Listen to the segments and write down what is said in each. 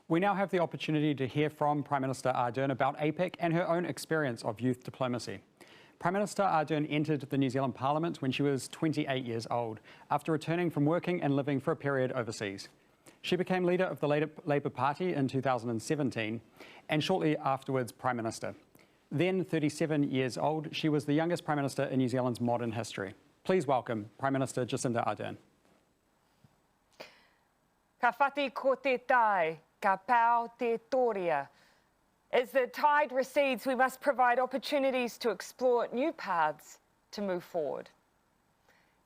We now have the opportunity to hear from Prime Minister Ardern about APEC and her own experience of youth diplomacy. Prime Minister Ardern entered the New Zealand Parliament when she was 28 years old, after returning from working and living for a period overseas. She became leader of the Labour Party in 2017 and shortly afterwards Prime Minister. Then 37 years old, she was the youngest Prime Minister in New Zealand's modern history. Please welcome Prime Minister Jacinda Ardern. Ka whati ko te tai, ka pau te toria. As the tide recedes, we must provide opportunities to explore new paths to move forward.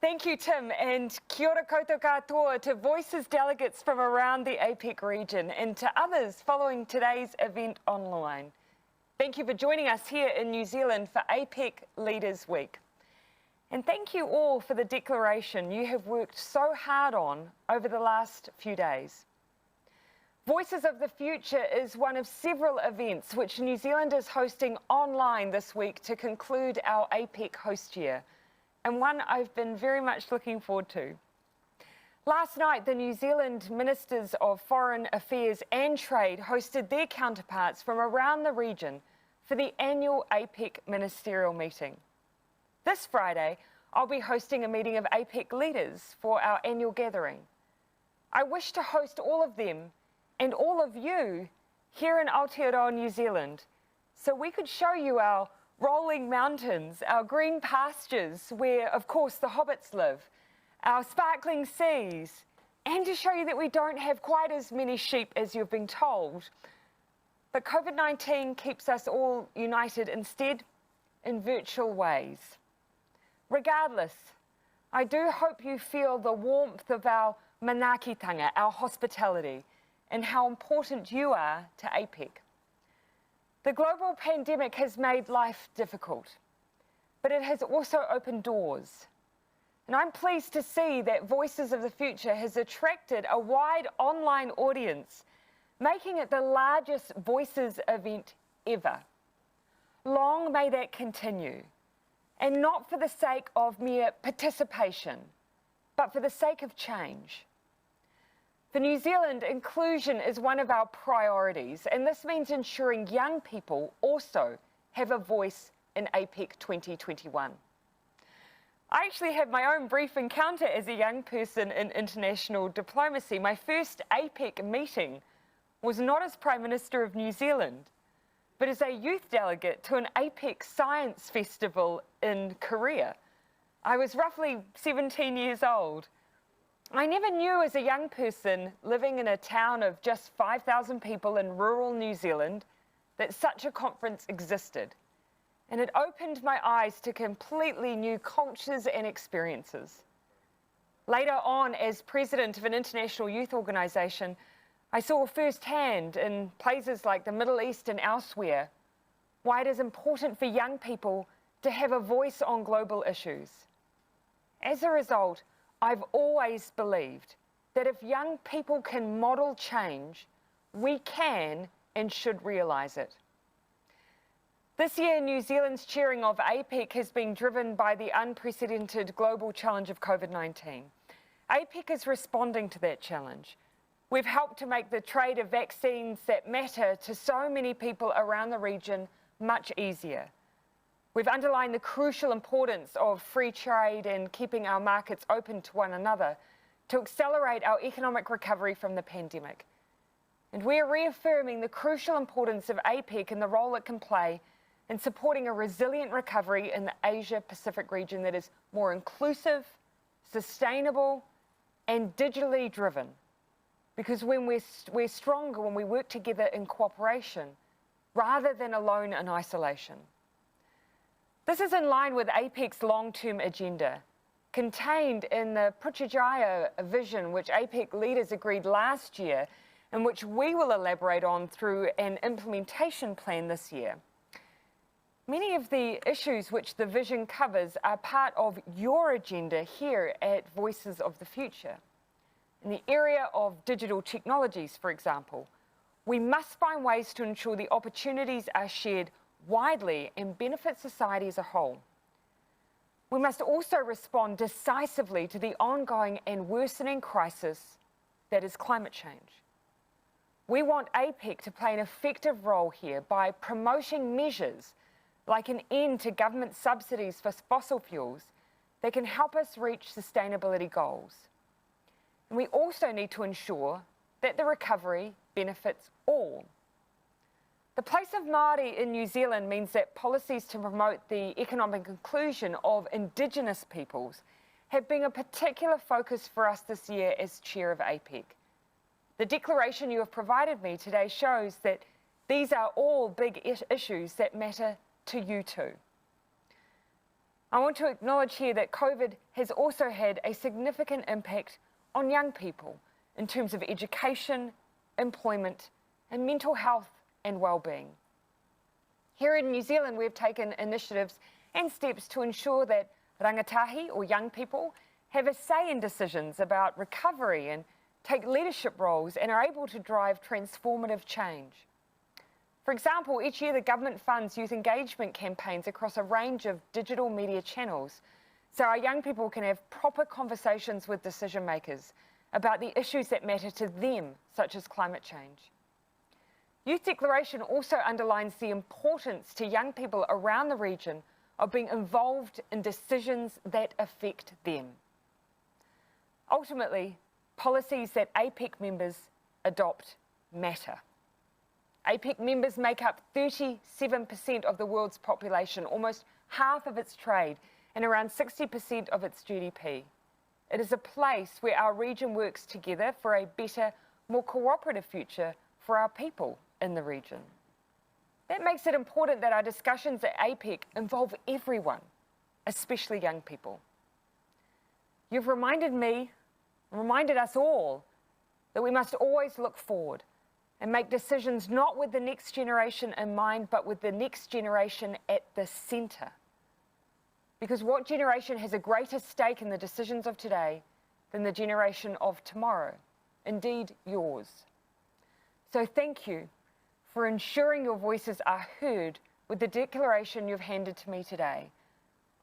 Thank you, Tim, and kia ora koutou katoa to Voices delegates from around the APEC region and to others following today's event online. Thank you for joining us here in New Zealand for APEC Leaders Week. And thank you all for the declaration you have worked so hard on over the last few days. Voices of the Future is one of several events which New Zealand is hosting online this week to conclude our APEC host year, and one I've been very much looking forward to. Last night, the New Zealand Ministers of Foreign Affairs and Trade hosted their counterparts from around the region for the annual APEC ministerial meeting. This Friday, I'll be hosting a meeting of APEC leaders for our annual gathering. I wish to host all of them and all of you here in Aotearoa, New Zealand, so we could show you our rolling mountains, our green pastures where, of course, the hobbits live, our sparkling seas, and to show you that we don't have quite as many sheep as you've been told. But COVID-19 keeps us all united instead in virtual ways. Regardless, I do hope you feel the warmth of our manaakitanga, our hospitality, and how important you are to APEC. The global pandemic has made life difficult, but it has also opened doors. And I'm pleased to see that Voices of the Future has attracted a wide online audience, making it the largest Voices event ever. Long may that continue, and not for the sake of mere participation, but for the sake of change. For New Zealand, inclusion is one of our priorities, and this means ensuring young people also have a voice in APEC 2021. I actually had my own brief encounter as a young person in international diplomacy. My first APEC meeting was not as Prime Minister of New Zealand, but as a youth delegate to an APEC Science Festival in Korea. I was roughly 17 years old. I never knew as a young person living in a town of just 5,000 people in rural New Zealand that such a conference existed. And it opened my eyes to completely new cultures and experiences. Later on, as president of an international youth organisation, I saw firsthand in places like the Middle East and elsewhere why it is important for young people to have a voice on global issues. As a result, I've always believed that if young people can model change, we can and should realise it. This year, New Zealand's chairing of APEC has been driven by the unprecedented global challenge of COVID-19. APEC is responding to that challenge. We've helped to make the trade of vaccines that matter to so many people around the region much easier. We've underlined the crucial importance of free trade and keeping our markets open to one another to accelerate our economic recovery from the pandemic. And we're reaffirming the crucial importance of APEC and the role it can play in supporting a resilient recovery in the Asia-Pacific region that is more inclusive, sustainable, and digitally driven. Because when we're stronger when we work together in cooperation, rather than alone in isolation. This is in line with APEC's long-term agenda, contained in the Putrajaya vision which APEC leaders agreed last year and which we will elaborate on through an implementation plan this year. Many of the issues which the vision covers are part of your agenda here at Voices of the Future. In the area of digital technologies, for example, we must find ways to ensure the opportunities are shared widely and benefit society as a whole. We must also respond decisively to the ongoing and worsening crisis that is climate change. We want APEC to play an effective role here by promoting measures like an end to government subsidies for fossil fuels that can help us reach sustainability goals. And we also need to ensure that the recovery benefits all. The place of Māori in New Zealand means that policies to promote the economic inclusion of Indigenous peoples have been a particular focus for us this year as chair of APEC. The declaration you have provided me today shows that these are all big issues that matter to you too. I want to acknowledge here that COVID has also had a significant impact on young people in terms of education, employment, and mental health and well-being. Here in New Zealand, we've taken initiatives and steps to ensure that rangatahi, or young people, have a say in decisions about recovery and take leadership roles and are able to drive transformative change. For example, each year the government funds youth engagement campaigns across a range of digital media channels so our young people can have proper conversations with decision makers about the issues that matter to them, such as climate change. Youth Declaration also underlines the importance to young people around the region of being involved in decisions that affect them. Ultimately, policies that APEC members adopt matter. APEC members make up 37% of the world's population, almost half of its trade, and around 60% of its GDP. It is a place where our region works together for a better, more cooperative future for our people in the region. That makes it important that our discussions at APEC involve everyone, especially young people. You've reminded me, reminded us all, that we must always look forward and make decisions not with the next generation in mind, but with the next generation at the centre. Because what generation has a greater stake in the decisions of today than the generation of tomorrow? Indeed, yours. So thank you for ensuring your voices are heard with the declaration you've handed to me today.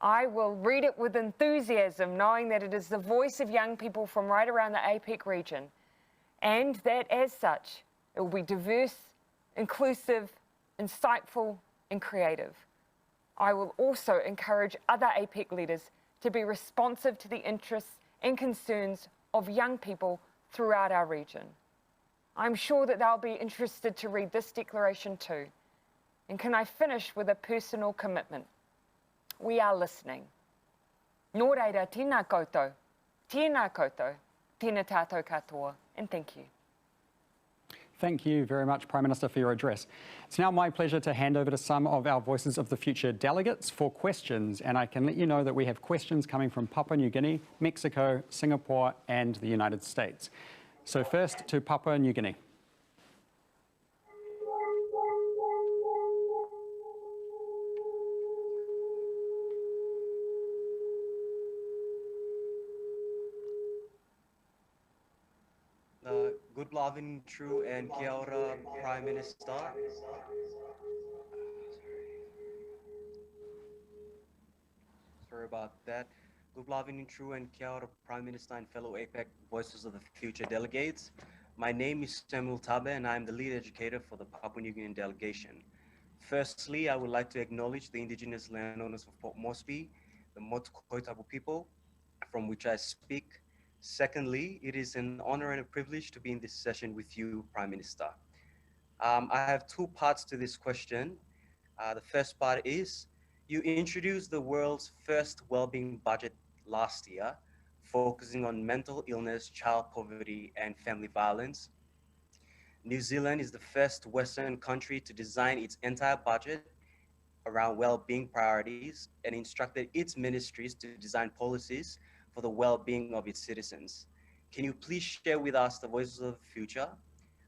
I will read it with enthusiasm, knowing that it is the voice of young people from right around the APEC region, and that as such, it will be diverse, inclusive, insightful, and creative. I will also encourage other APEC leaders to be responsive to the interests and concerns of young people throughout our region. I'm sure that they'll be interested to read this declaration too. And can I finish with a personal commitment? We are listening. Nō reira, tēnā koutou, tēnā tātou katoa, and thank you. Thank you very much, Prime Minister, for your address. It's now my pleasure to hand over to some of our Voices of the Future delegates for questions, and I can let you know that we have questions coming from Papua New Guinea, Mexico, Singapore, and the United States. So first to Papua New Guinea. Good loving, true, and kia ora, Prime Minister. Sorry about that. Good loving, true, and kia ora, Prime Minister and fellow APEC Voices of the Future delegates. My name is Samuel Tabe, and I am the lead educator for the Papua New Guinea delegation. Firstly, I would like to acknowledge the indigenous landowners of Port Moresby, the Motu Koitabu people, from which I speak. Secondly, it is an honor and a privilege to be in this session with you, Prime Minister. I have two parts to this question. The first part is, you introduced the world's first well-being budget last year, focusing on mental illness, child poverty, and family violence. New Zealand is the first Western country to design its entire budget around well-being priorities and instructed its ministries to design policies for the well-being of its citizens. Can you please share with us, the Voices of the Future,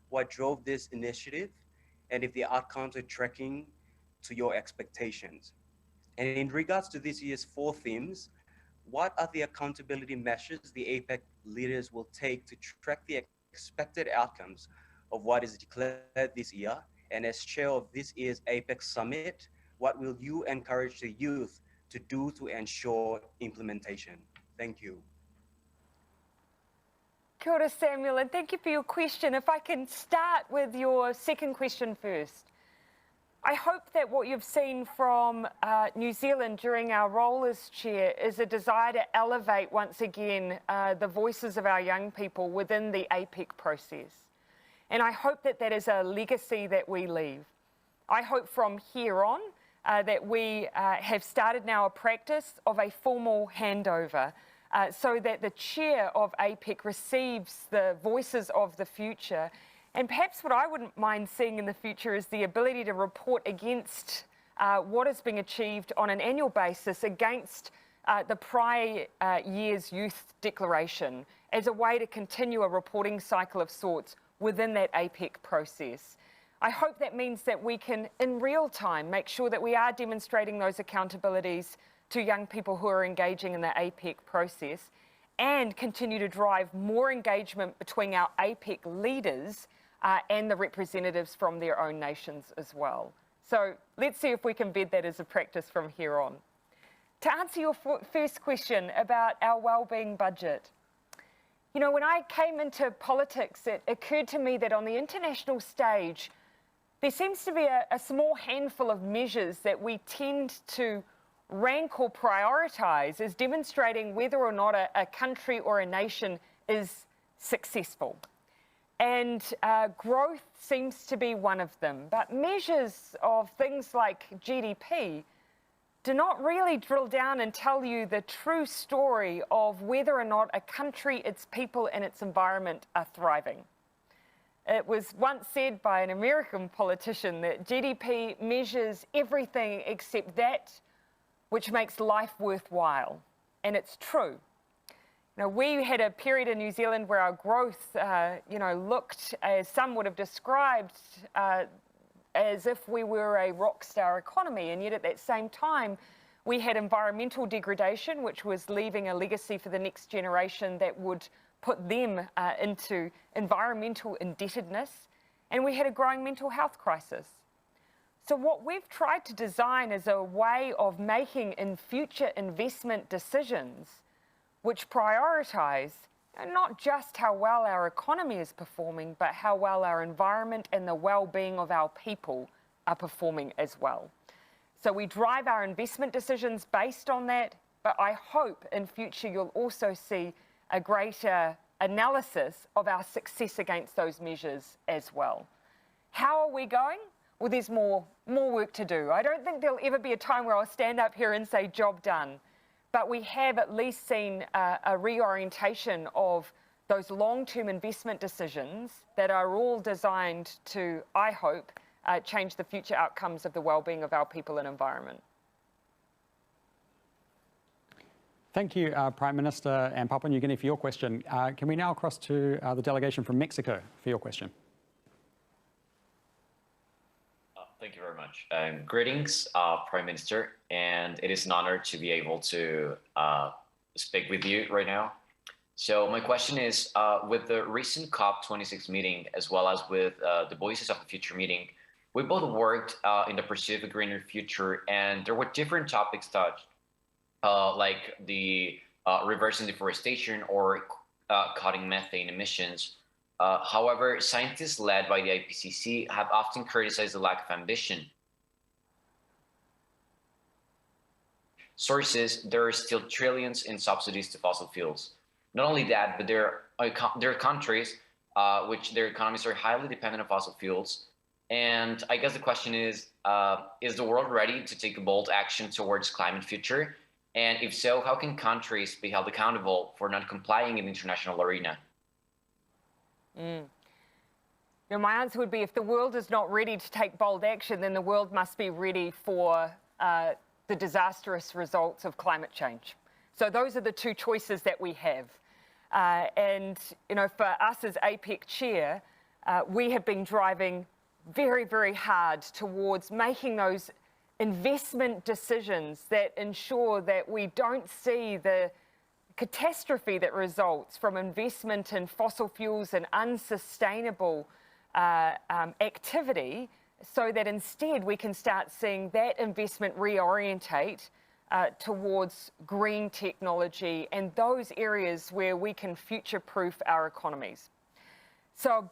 what drove this initiative and if the outcomes are tracking to your expectations? And in regards to this year's 4 themes, what are the accountability measures the APEC leaders will take to track the expected outcomes of what is declared this year? And as chair of this year's APEC Summit, what will you encourage the youth to do to ensure implementation? Thank you. Kia ora, Samuel, and thank you for your question. If I can start with your second question first. I hope that what you've seen from New Zealand during our role as chair is a desire to elevate once again the voices of our young people within the APEC process. And I hope that that is a legacy that we leave. I hope from here on that we have started now a practice of a formal handover so that the chair of APEC receives the voices of the future. And perhaps what I wouldn't mind seeing in the future is the ability to report against what is being achieved on an annual basis against the prior year's youth declaration as a way to continue a reporting cycle of sorts within that APEC process. I hope that means that we can, in real time, make sure that we are demonstrating those accountabilities to young people who are engaging in the APEC process and continue to drive more engagement between our APEC leaders and the representatives from their own nations as well. So let's see if we can bed that as a practice from here on. To answer your first question about our wellbeing budget, you know, when I came into politics, it occurred to me that on the international stage, there seems to be a small handful of measures that we tend to rank or prioritise as demonstrating whether or not a country or a nation is successful. And growth seems to be one of them. But measures of things like GDP do not really drill down and tell you the true story of whether or not a country, its people, and its environment are thriving. It was once said by an American politician that GDP measures everything except that which makes life worthwhile. And it's true. Now, we had a period in New Zealand where our growth, looked, as some would have described, as if we were a rock star economy. And yet at that same time, we had environmental degradation, which was leaving a legacy for the next generation that would put them into environmental indebtedness. And we had a growing mental health crisis. So what we've tried to design is a way of making in future investment decisions which prioritise not just how well our economy is performing, but how well our environment and the well-being of our people are performing as well. So we drive our investment decisions based on that, but I hope in future you'll also see a greater analysis of our success against those measures as well. How are we going? Well, there's more work to do. I don't think there'll ever be a time where I'll stand up here and say, job done. But we have at least seen a reorientation of those long-term investment decisions that are all designed to, I hope, change the future outcomes of the well-being of our people and environment. Thank you, Prime Minister and Papua New Guinea, for your question. Can we now cross to the delegation from Mexico for your question? Thank you very much. Greetings, Prime Minister, and it is an honor to be able to speak with you right now. So my question is, with the recent COP26 meeting, as well as with the Voices of the Future meeting, we both worked in the pursuit of a greener future, and there were different topics touched, like the reversing deforestation or cutting methane emissions. However, scientists led by the IPCC have often criticized the lack of ambition. Sources, there are still trillions in subsidies to fossil fuels. Not only that, but there are countries which their economies are highly dependent on fossil fuels. And I guess the question is the world ready to take a bold action towards climate future? And if so, how can countries be held accountable for not complying in the international arena? Now, my answer would be, if the world is not ready to take bold action, then the world must be ready for the disastrous results of climate change. So those are the two choices that we have. And, you know, for us as APEC chair, we have been driving very, very hard towards making those investment decisions that ensure that we don't see the catastrophe that results from investment in fossil fuels and unsustainable activity, so that instead we can start seeing that investment reorientate towards green technology and those areas where we can future-proof our economies. So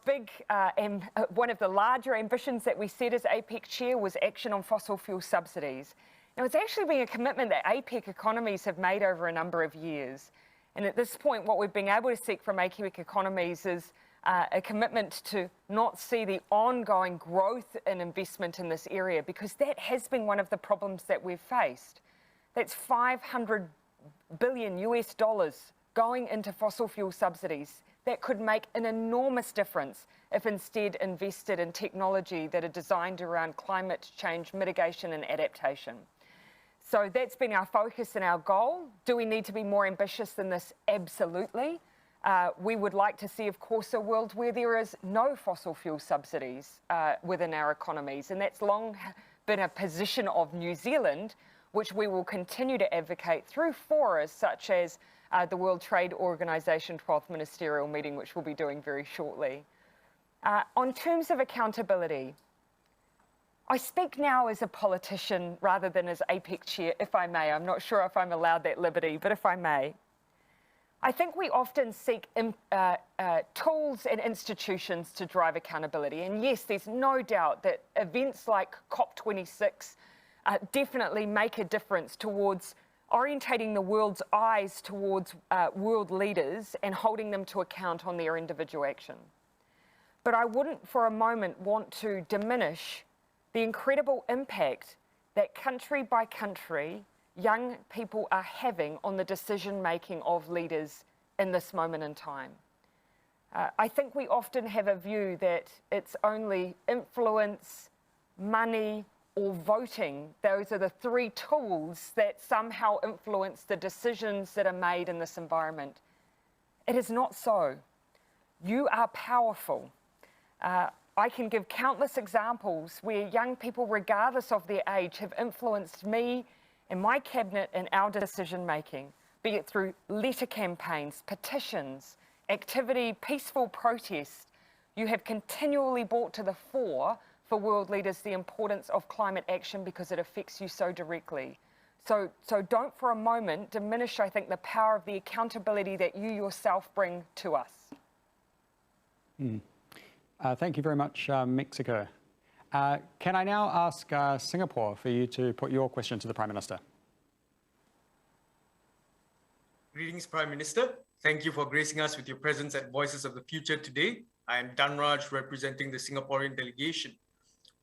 one of the larger ambitions that we set as APEC chair was action on fossil fuel subsidies. Now, it's actually been a commitment that APEC economies have made over a number of years. And at this point, what we've been able to seek from APEC economies is a commitment to not see the ongoing growth in investment in this area, because that has been one of the problems that we've faced. That's $500 billion US going into fossil fuel subsidies that could make an enormous difference if instead invested in technology that are designed around climate change mitigation and adaptation. So that's been our focus and our goal. Do we need to be more ambitious than this? Absolutely. We would like to see, of course, a world where there is no fossil fuel subsidies within our economies. And that's long been a position of New Zealand, which we will continue to advocate through forums such as the World Trade Organization 12th Ministerial Meeting, which we'll be doing very shortly. On terms of accountability, I speak now as a politician rather than as APEC chair, if I may. I'm not sure if I'm allowed that liberty, but if I may. I think we often seek tools and institutions to drive accountability. And yes, there's no doubt that events like COP26 definitely make a difference towards orientating the world's eyes towards world leaders and holding them to account on their individual action. But I wouldn't for a moment want to diminish the incredible impact that country by country young people are having on the decision-making of leaders in this moment in time. I think we often have a view that it's only influence, money, or voting. Those are the three tools that somehow influence the decisions that are made in this environment. It is not so. You are powerful. I can give countless examples where young people, regardless of their age, have influenced me and my cabinet in our decision-making, be it through letter campaigns, petitions, activity, peaceful protest. You have continually brought to the fore for world leaders the importance of climate action because it affects you so directly. So don't for a moment diminish, I think, the power of the accountability that you yourself bring to us. Thank you very much, Mexico. Can I now ask Singapore for you to put your question to the Prime Minister? Greetings, Prime Minister. Thank you for gracing us with your presence at Voices of the Future today. I am Danraj, representing the Singaporean delegation.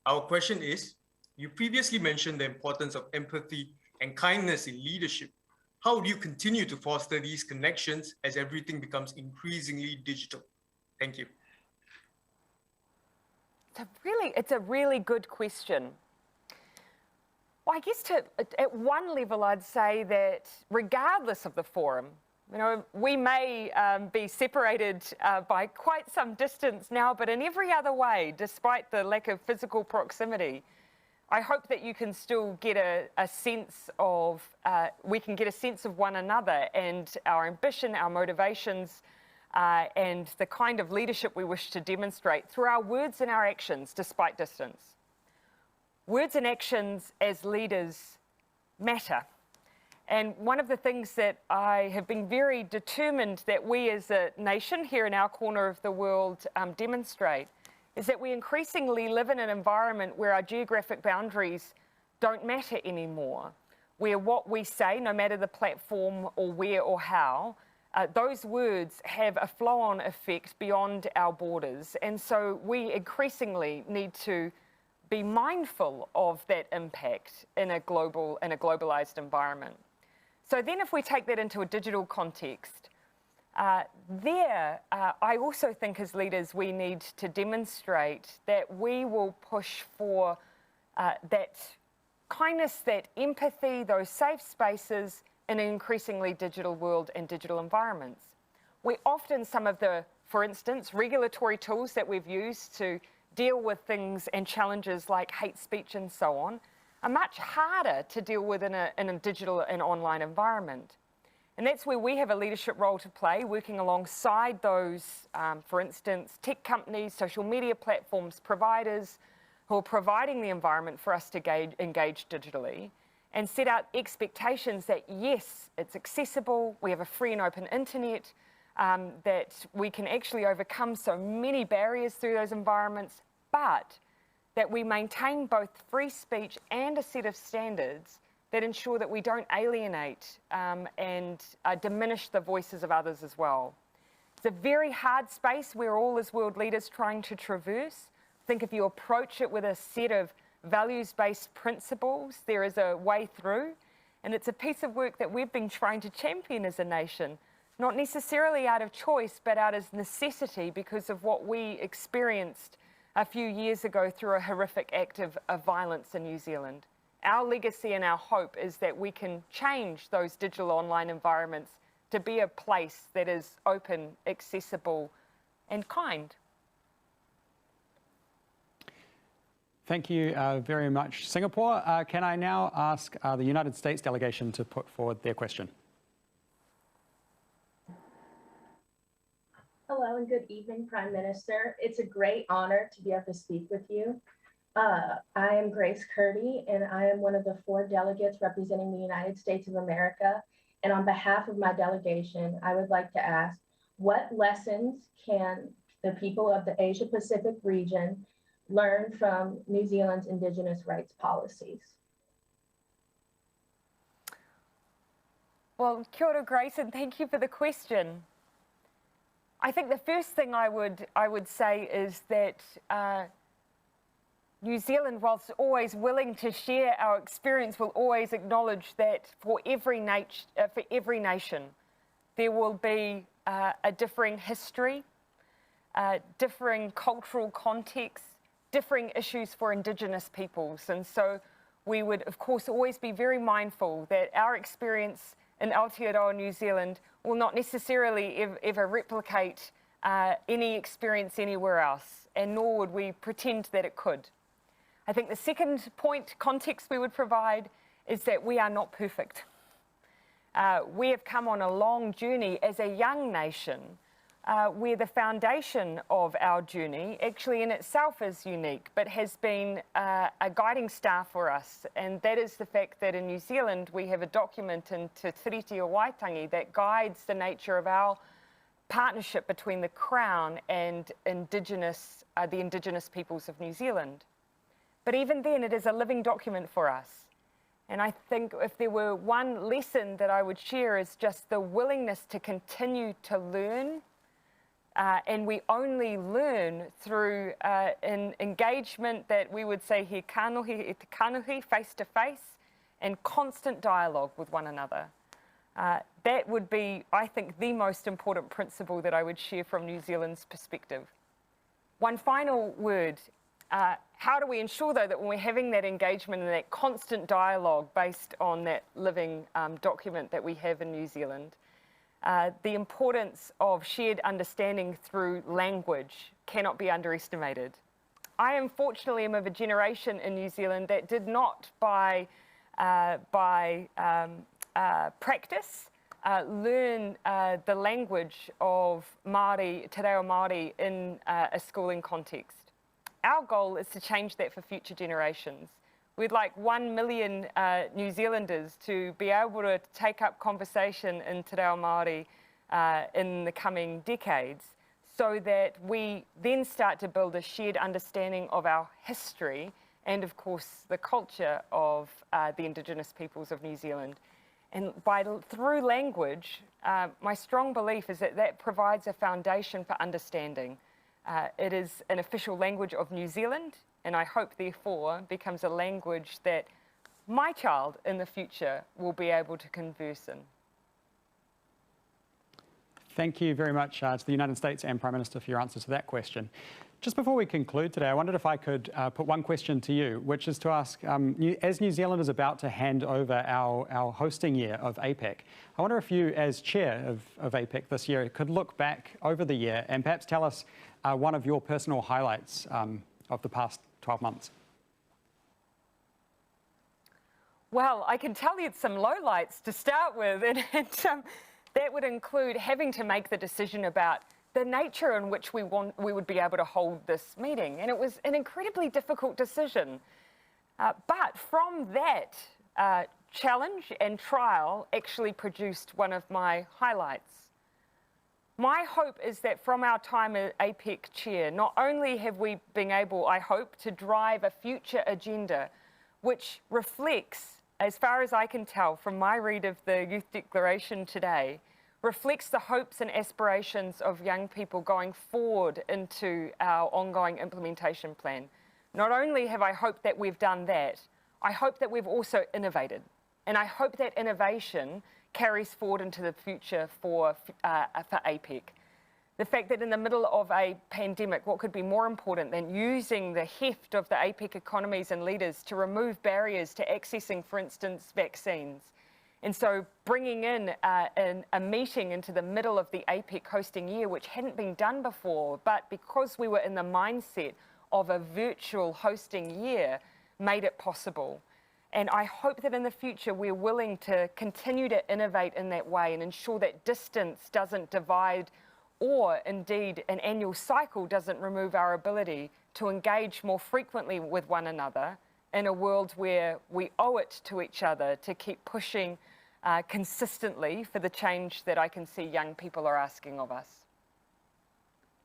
Our question is, you previously mentioned the importance of empathy and kindness in leadership. How do you continue to foster these connections as everything becomes increasingly digital? Thank you. It's a really good question. Well, I guess at one level, I'd say that regardless of the forum, you know, we may be separated by quite some distance now, but in every other way, despite the lack of physical proximity, I hope that you can still get a sense of, we can get a sense of one another and our ambition, our motivations, and the kind of leadership we wish to demonstrate through our words and our actions, despite distance. Words and actions as leaders matter. And one of the things that I have been very determined that we as a nation here in our corner of the world demonstrate is that we increasingly live in an environment where our geographic boundaries don't matter anymore, where what we say, no matter the platform or where or how, those words have a flow-on effect beyond our borders. And so we increasingly need to be mindful of that impact in a globalized environment. So then if we take that into a digital context, I also think as leaders we need to demonstrate that we will push for that kindness, that empathy, those safe spaces in an increasingly digital world and digital environments. We often, some of the, for instance, regulatory tools that we've used to deal with things and challenges like hate speech and so on are much harder to deal with in a digital and online environment. And that's where we have a leadership role to play, working alongside those, for instance, tech companies, social media platforms, providers who are providing the environment for us to engage digitally. and set out expectations that, yes, it's accessible, we have a free and open internet, that we can actually overcome so many barriers through those environments, but that we maintain both free speech and a set of standards that ensure that we don't alienate and diminish the voices of others as well. It's a very hard space we're all as world leaders trying to traverse. I think if you approach it with a set of values-based principles, there is a way through, and it's a piece of work that we've been trying to champion as a nation, not necessarily out of choice, but out of necessity because of what we experienced a few years ago through a horrific act of violence in New Zealand. Our legacy and our hope is that we can change those digital online environments to be a place that is open, accessible, and kind. Thank you very much, Singapore. Can I now ask the United States delegation to put forward their question? Hello and good evening, Prime Minister. It's a great honor to be able to speak with you. I am Grace Curdy, and I am one of the 4 delegates representing the United States of America. And on behalf of my delegation, I would like to ask, what lessons can the people of the Asia Pacific region learn from New Zealand's Indigenous rights policies? Well, kia ora, Grace, and thank you for the question. I think the first thing I would say is that New Zealand, whilst always willing to share our experience, will always acknowledge that for every nation, there will be a differing history, differing cultural context, differing issues for Indigenous peoples. And so we would, of course, always be very mindful that our experience in Aotearoa, New Zealand, will not necessarily ever replicate any experience anywhere else, and nor would we pretend that it could. I think the second point, context we would provide, is that we are not perfect. We have come on a long journey as a young nation where the foundation of our journey actually in itself is unique, but has been a guiding star for us. And that is the fact that in New Zealand, we have a document in Te Tiriti o Waitangi that guides the nature of our partnership between the Crown and the Indigenous peoples of New Zealand. But even then, it is a living document for us. And I think if there were one lesson that I would share is just the willingness to continue to learn. And we only learn through an engagement that we would say he kanohi, e te kanohi, face to face, and constant dialogue with one another. That would be, I think, the most important principle that I would share from New Zealand's perspective. One final word. How do we ensure, though, that when we're having that engagement and that constant dialogue based on that living document that we have in New Zealand, the importance of shared understanding through language cannot be underestimated. I unfortunately am of a generation in New Zealand that did not, by practice, learn the language of Māori, Te Reo Māori in a schooling context. Our goal is to change that for future generations. We'd like 1 million New Zealanders to be able to take up conversation in Te Reo Māori in the coming decades, so that we then start to build a shared understanding of our history and, of course, the culture of the Indigenous peoples of New Zealand. And through language, my strong belief is that that provides a foundation for understanding. It is an official language of New Zealand, and I hope, therefore, becomes a language that my child in the future will be able to converse in. Thank you very much to the United States and Prime Minister for your answers to that question. Just before we conclude today, I wondered if I could put one question to you, which is to ask, as New Zealand is about to hand over our hosting year of APEC, I wonder if you, as chair of APEC this year, could look back over the year and perhaps tell us one of your personal highlights of the past 12 months. Well, I can tell you some lowlights to start with, and that would include having to make the decision about the nature in which we would be able to hold this meeting. And it was an incredibly difficult decision. But from that challenge and trial actually produced one of my highlights. My hope is that from our time as APEC chair, not only have we been able, I hope, to drive a future agenda which reflects, as far as I can tell from my read of the Youth Declaration today, reflects the hopes and aspirations of young people going forward into our ongoing implementation plan. Not only have I hoped that we've done that, I hope that we've also innovated. And I hope that innovation carries forward into the future for APEC. The fact that in the middle of a pandemic, what could be more important than using the heft of the APEC economies and leaders to remove barriers to accessing, for instance, vaccines. And so bringing in a meeting into the middle of the APEC hosting year, which hadn't been done before, but because we were in the mindset of a virtual hosting year, made it possible. And I hope that in the future we're willing to continue to innovate in that way and ensure that distance doesn't divide, or indeed an annual cycle doesn't remove our ability to engage more frequently with one another in a world where we owe it to each other to keep pushing consistently for the change that I can see young people are asking of us.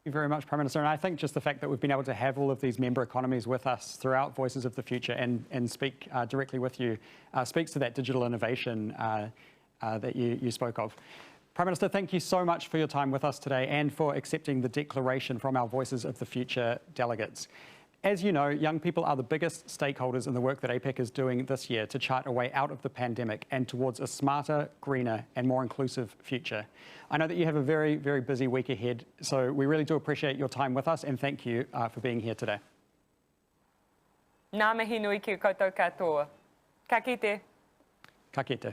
Thank you very much, Prime Minister. And I think just the fact that we've been able to have all of these member economies with us throughout Voices of the Future and speak directly with you speaks to that digital innovation that you spoke of. Prime Minister, thank you so much for your time with us today and for accepting the declaration from our Voices of the Future delegates. As you know, young people are the biggest stakeholders in the work that APEC is doing this year to chart a way out of the pandemic and towards a smarter, greener and more inclusive future. I know that you have a very, very busy week ahead, so we really do appreciate your time with us and thank you for being here today. Ngā mihi nui ki koutou katoa. Ka kite. Ka kite.